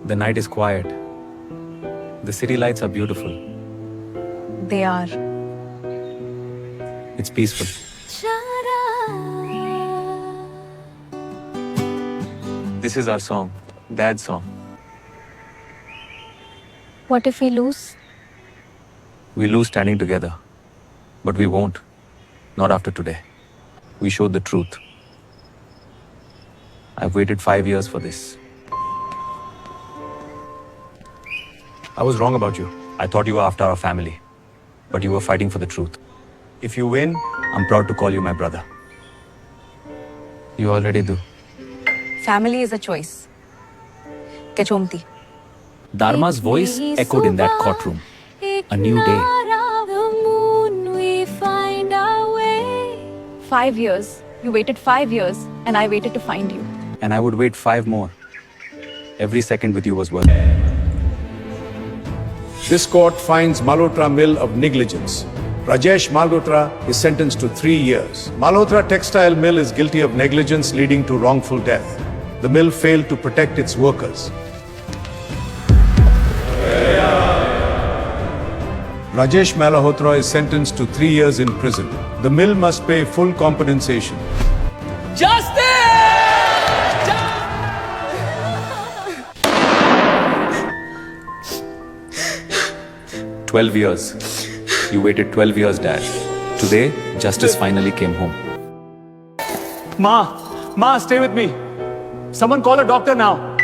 The night is quiet. The city lights are beautiful. They are. It's peaceful. This is our song, Dad's song. What if we lose? We lose standing together. But we won't. Not after today. We showed the truth. I've waited 5 years for this. I was wrong about you. I thought you were after our family. But you were fighting for the truth. If you win, I'm proud to call you my brother. You already do. Family is a choice. Kechomti. Dharma's voice echoed in that courtroom. A new day. 5 years. You waited 5 years, and I waited to find you. And I would wait 5 more. Every second with you was worth it. This court finds Malhotra Mill of negligence. Rajesh Malhotra is sentenced to 3 years. Malhotra Textile Mill is guilty of negligence leading to wrongful death. The mill failed to protect its workers. Rajesh Malhotra is sentenced to 3 years in prison. The mill must pay full compensation. 12 years. You waited 12 years, Dad. Today, justice finally came home. Ma, stay with me. Someone call a doctor now.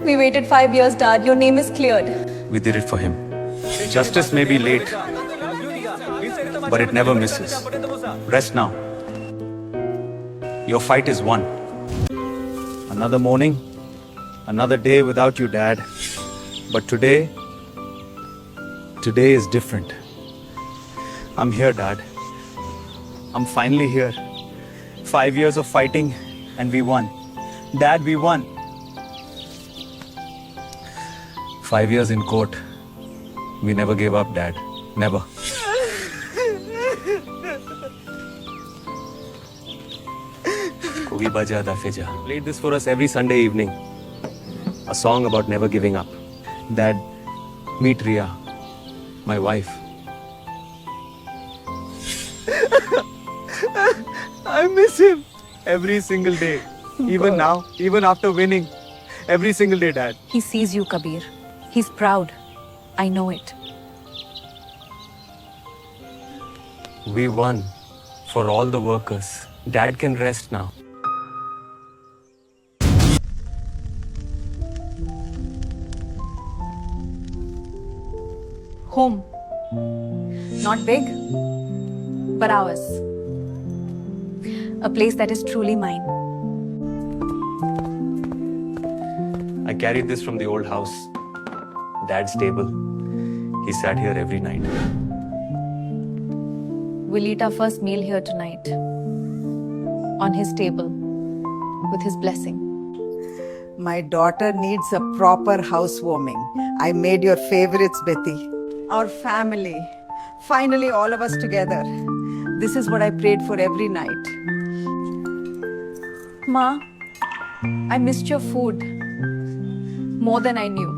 We waited 5 years, Dad. Your name is cleared. We did it for him. Justice may be late, but it never misses. Rest now. Your fight is won. Another morning, another day without you, Dad. But today is different. I'm here, Dad. I'm finally here. 5 years of fighting, and we won. Dad, we won. 5 years in court. We never gave up, Dad. Never. Kogi baja da feja. Played this for us every Sunday evening. A song about never giving up. Dad, meet Riya, my wife. I miss him every single day. Even now, even after winning. Every single day, Dad. He sees you, Kabir. He's proud. I know it. We won for all the workers. Dad can rest now. Home. Not big, but ours. A place that is truly mine. I carried this from the old house. Dad's table. He sat here every night. We'll eat our first meal here tonight. On his table. With his blessing. My daughter needs a proper housewarming. I made your favorites, Betty. Our family. Finally, all of us together. This is what I prayed for every night. Ma, I missed your food. More than I knew.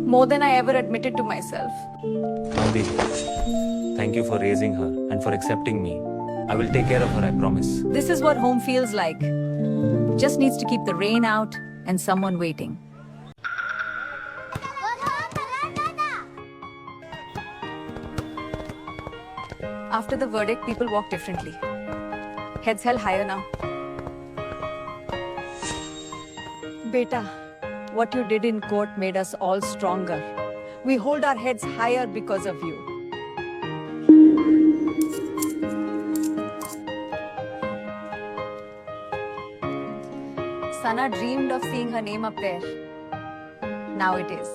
More than I ever admitted to myself. Mandi, thank you for raising her and for accepting me. I will take care of her, I promise. This is what home feels like. Just needs to keep the rain out and someone waiting. After the verdict, people walk differently. Heads held higher now. Beta, what you did in court made us all stronger. We hold our heads higher because of you. Sana dreamed of seeing her name up there. Now it is.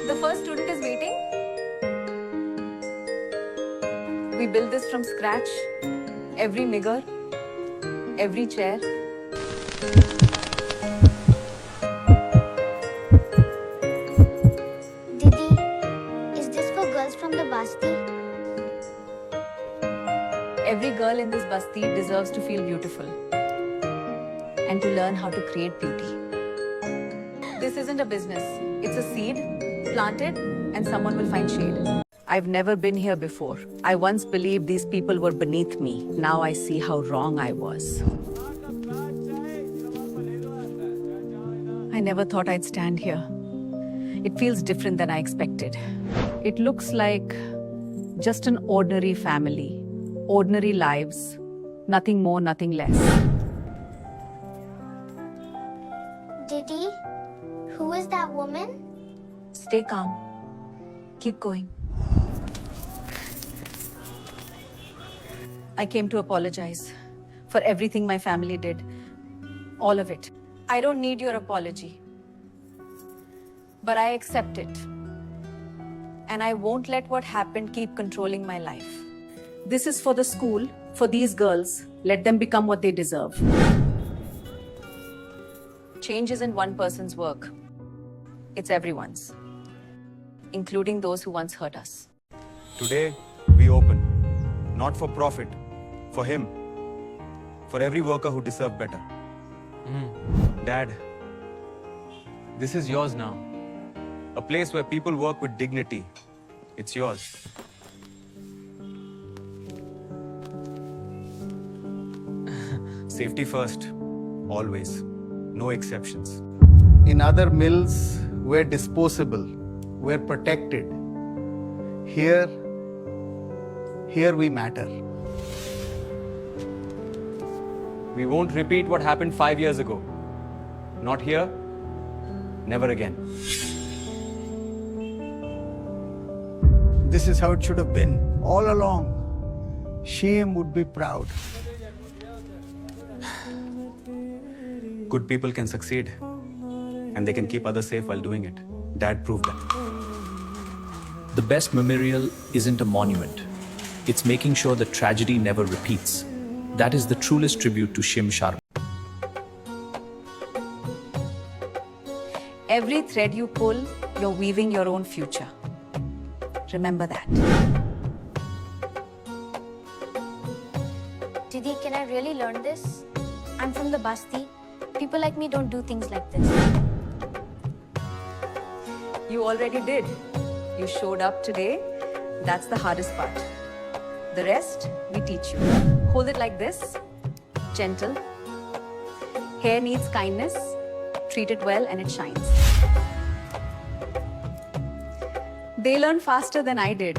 The first student is waiting. We built this from scratch. Every nigger, every chair. Didi, is this for girls from the Basti? Every girl in this basti deserves to feel beautiful and to learn how to create beauty. This isn't a business. It's a seed, plant it, and someone will find shade. I've never been here before. I once believed these people were beneath me. Now I see how wrong I was. I never thought I'd stand here. It feels different than I expected. It looks like just an ordinary family, ordinary lives, nothing more, nothing less. Didi, who is that woman? Stay calm. Keep going. I came to apologize for everything my family did. All of it. I don't need your apology. But I accept it. And I won't let what happened keep controlling my life. This is for the school, for these girls. Let them become what they deserve. Change isn't one person's work. It's everyone's, including those who once hurt us. Today, we open. Not for profit, for him. For every worker who deserved better. Dad, this is yours now. A place where people work with dignity. It's yours. Safety first, always. No exceptions. In other mills, we're disposable, we're protected. Here we matter. We won't repeat what happened 5 years ago. Not here, never again. This is how it should have been all along. Shame would be proud. Good people can succeed, and they can keep others safe while doing it. Dad proved that. The best memorial isn't a monument. It's making sure that tragedy never repeats. That is the truest tribute to Shim Sharma. Every thread you pull, you're weaving your own future. Remember that. Didi, can I really learn this? I'm from the Basti. People like me don't do things like this. You already did. You showed up today. That's the hardest part. The rest, we teach you. Hold it like this. Gentle. Hair needs kindness. Treat it well and it shines. They learn faster than I did.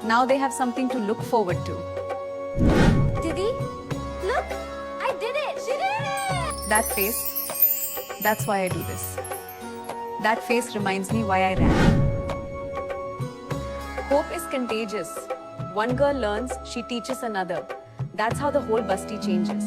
Now they have something to look forward to. Didi, look! I did it! She did it! That face, that's why I do this. That face reminds me why I ran. Hope is contagious. One girl learns, she teaches another. That's how the whole Basti changes.